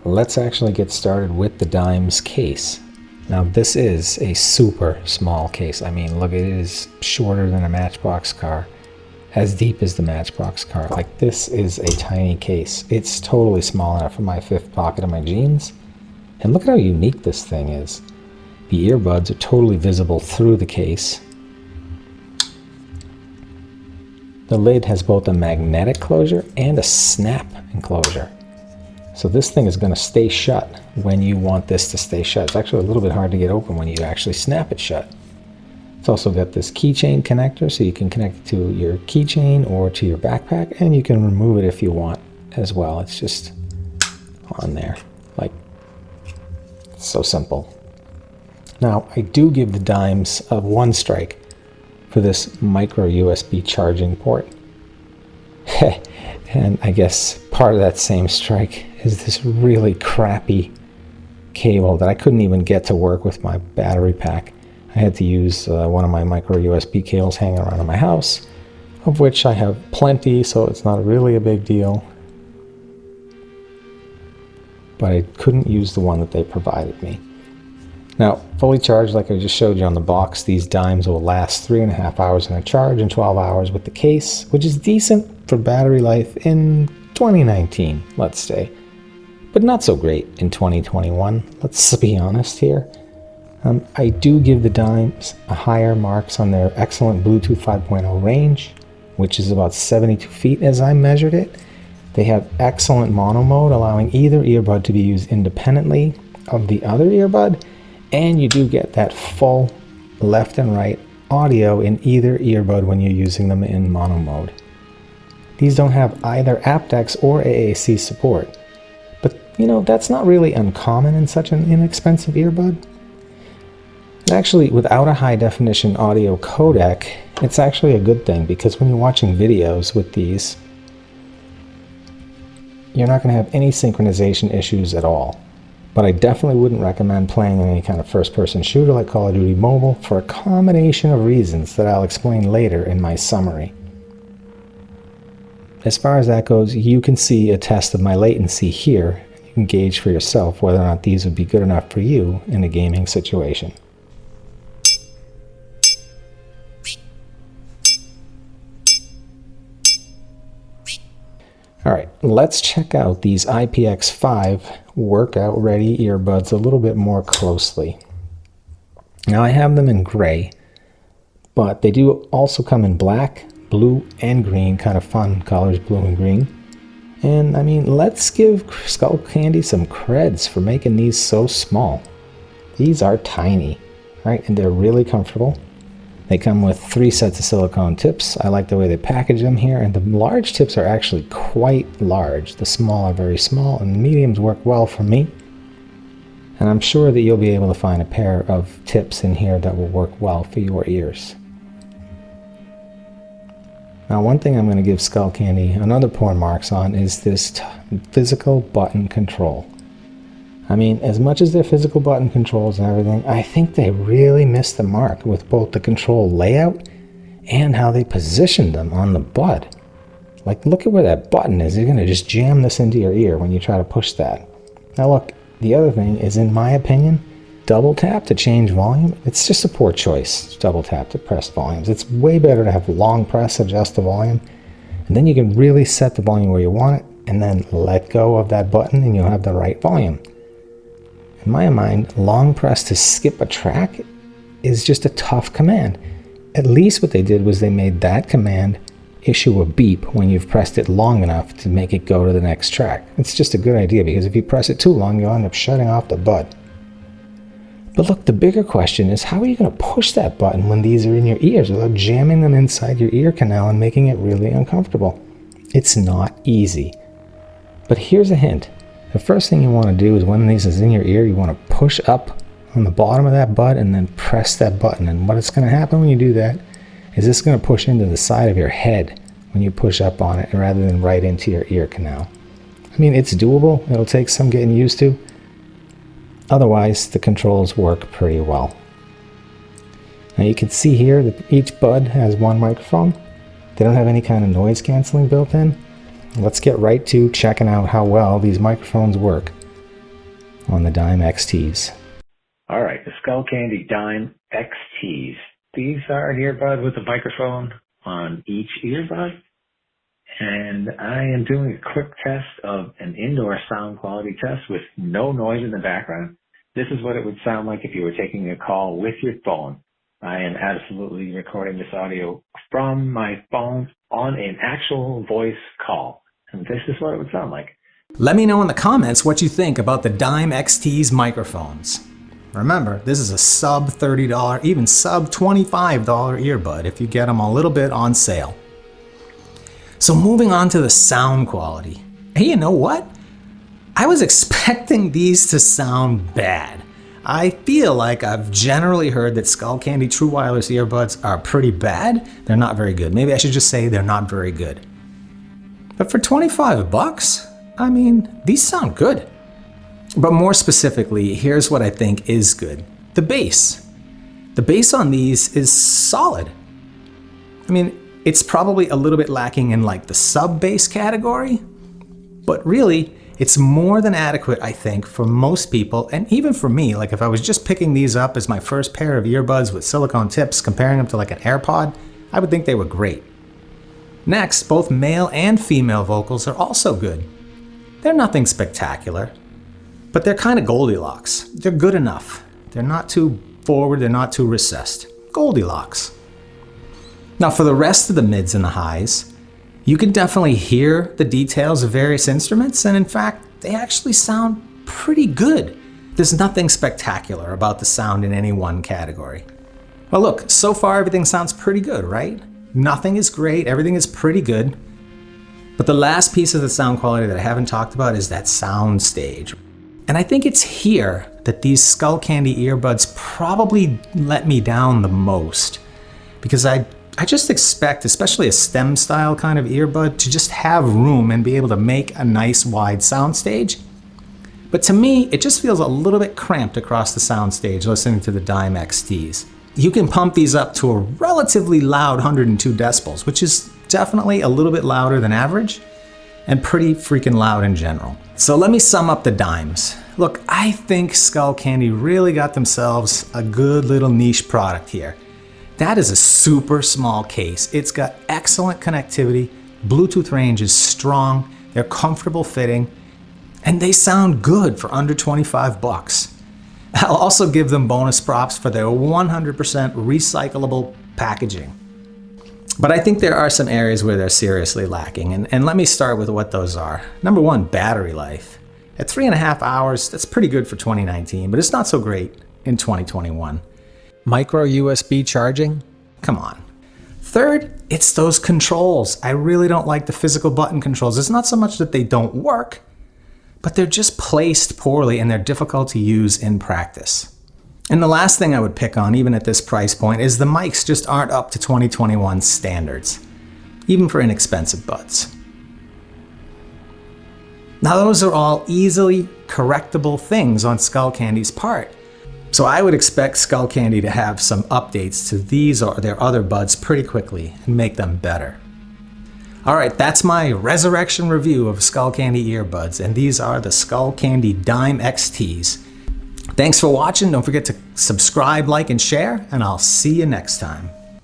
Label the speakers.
Speaker 1: let's actually get started with the Dime's case. Now this is a super small case. I mean, look, it is shorter than a Matchbox car, as deep as the Matchbox car. Like, this is a tiny case. It's totally small enough for my fifth pocket of my jeans. And look at how unique this thing is. The earbuds are totally visible through the case. The lid has both a magnetic closure and a snap enclosure. So this thing is going to stay shut when you want this to stay shut. It's actually a little bit hard to get open when you actually snap it shut. It's also got this keychain connector, so you can connect it to your keychain or to your backpack, and you can remove it if you want as well. It's just on there. Like, it's so simple. Now, I do give the Dimes a 1 strike for this micro USB charging port. And I guess part of that same strike is this really crappy cable that I couldn't even get to work with my battery pack. I had to use one of my micro USB cables hanging around in my house, of which I have plenty, so it's not really a big deal. But I couldn't use the one that they provided me. Now, fully charged, like I just showed you on the box, these Dimes will last 3.5 hours in a charge and 12 hours with the case, which is decent for battery life in 2019, let's say. But not so great in 2021, let's be honest here. I do give the Dimes a higher marks on their excellent Bluetooth 5.0 range, which is about 72 feet as I measured it. They have excellent mono mode, allowing either earbud to be used independently of the other earbud, and you do get that full left and right audio in either earbud when you're using them in mono mode. These don't have either aptX or AAC support, but you know, that's not really uncommon in such an inexpensive earbud. Actually, without a high definition audio codec, it's actually a good thing, because when you're watching videos with these, you're not going to have any synchronization issues at all. But I definitely wouldn't recommend playing in any kind of first-person shooter like Call of Duty Mobile for a combination of reasons that I'll explain later in my summary. As far as that goes, you can see a test of my latency here. You can gauge for yourself whether or not these would be good enough for you in a gaming situation. Alright, let's check out these IPX5 workout ready earbuds a little bit more closely. Now, I have them in gray, but they do also come in black, blue, and green, kind of fun colors, blue and green. And I mean, let's give SkullCandy some creds for making these so small. These are tiny, right? And they're really comfortable. They come with 3 sets of silicone tips. I like the way they package them here, and the large tips are actually quite large. The small are very small, and the mediums work well for me. And I'm sure that you'll be able to find a pair of tips in here that will work well for your ears. Now, one thing I'm going to give SkullCandy another poor marks on is this physical button control. I mean, as much as their physical button controls and everything, I think they really missed the mark with both the control layout and how they positioned them on the bud. Like, look at where that button is. You're going to just jam this into your ear when you try to push that. Now look, the other thing is, in my opinion, double tap to change volume. It's just a poor choice, double tap to press volumes. It's way better to have long press, adjust the volume, and then you can really set the volume where you want it, and then let go of that button and you'll have the right volume. In my mind, long press to skip a track is just a tough command. At least what they did was they made that command issue a beep when you've pressed it long enough to make it go to the next track. It's just a good idea, because if you press it too long, you'll end up shutting off the bud. But look, the bigger question is, how are you going to push that button when these are in your ears without jamming them inside your ear canal and making it really uncomfortable? It's not easy. But here's a hint. The first thing you want to do is, when these is in your ear, you want to push up on the bottom of that bud and then press that button. And what is going to happen when you do that is it's going to push into the side of your head when you push up on it, rather than right into your ear canal. I mean, it's doable. It'll take some getting used to. Otherwise, the controls work pretty well. Now you can see here that each bud has one microphone. They don't have any kind of noise canceling built in. Let's get right to checking out how well these microphones work. on the Dime XTs.
Speaker 2: All right, the SkullCandy Dime XTs. These are an earbud with a microphone on each earbud. And I am doing a quick test of an indoor sound quality test with no noise in the background. This is what it would sound like if you were taking a call with your phone. I am absolutely recording this audio from my phone on an actual voice call. And this is what it would sound like.
Speaker 3: Let me know in the comments what you think about the Dime XT's microphones. Remember, this is a sub $30, even sub $25 earbud if you get them a little bit on sale. So moving on to the sound quality. Hey, you know what? I was expecting these to sound bad. I feel like I've generally heard that SkullCandy True Wireless Earbuds are pretty bad. They're not very good. Maybe I should just say they're not very good. But for 25 bucks, I mean, these sound good. But more specifically, here's what I think is good. The bass. The bass on these is solid. I mean, it's probably a little bit lacking in like the sub-bass category, but really, it's more than adequate, I think, for most people, and even for me. Like if I was just picking these up as my first pair of earbuds with silicone tips, comparing them to like an AirPod, I would think they were great. Next, both male and female vocals are also good. They're nothing spectacular, but they're kind of Goldilocks. They're good enough. They're not too forward, they're not too recessed. Goldilocks. Now for the rest of the mids and the highs, you can definitely hear the details of various instruments, and in fact, they actually sound pretty good. There's nothing spectacular about the sound in any one category. Well look, so far everything sounds pretty good, right? Nothing is great, everything is pretty good. But the last piece of the sound quality that I haven't talked about is that sound stage. And I think it's here that these SkullCandy earbuds probably let me down the most, because I just expect, especially a stem style kind of earbud, to just have room and be able to make a nice wide soundstage. But to me, it just feels a little bit cramped across the soundstage listening to the Dime XTs. You can pump these up to a relatively loud 102 decibels, which is definitely a little bit louder than average and pretty freaking loud in general. So let me sum up the Dimes. Look, I think SkullCandy really got themselves a good little niche product here. That is a super small case. It's got excellent connectivity, Bluetooth range is strong, they're comfortable fitting, and they sound good for under 25 bucks. I'll also give them bonus props for their 100% recyclable packaging. But I think there are some areas where they're seriously lacking, and let me start with what those are. Number one, battery life. At 3.5 hours, that's pretty good for 2019, but it's not so great in 2021. Micro USB charging? Come on. Third, it's those controls. I really don't like the physical button controls. It's not so much that they don't work, but they're just placed poorly and they're difficult to use in practice. And the last thing I would pick on, even at this price point, is the mics just aren't up to 2021 standards, even for inexpensive buds. Now those are all easily correctable things on SkullCandy's part. So I would expect SkullCandy to have some updates to these or their other buds pretty quickly and make them better. Alright, that's my resurrection review of SkullCandy earbuds, and these are the SkullCandy Dime XTs. Thanks for watching, don't forget to subscribe, like, and share, and I'll see you next time.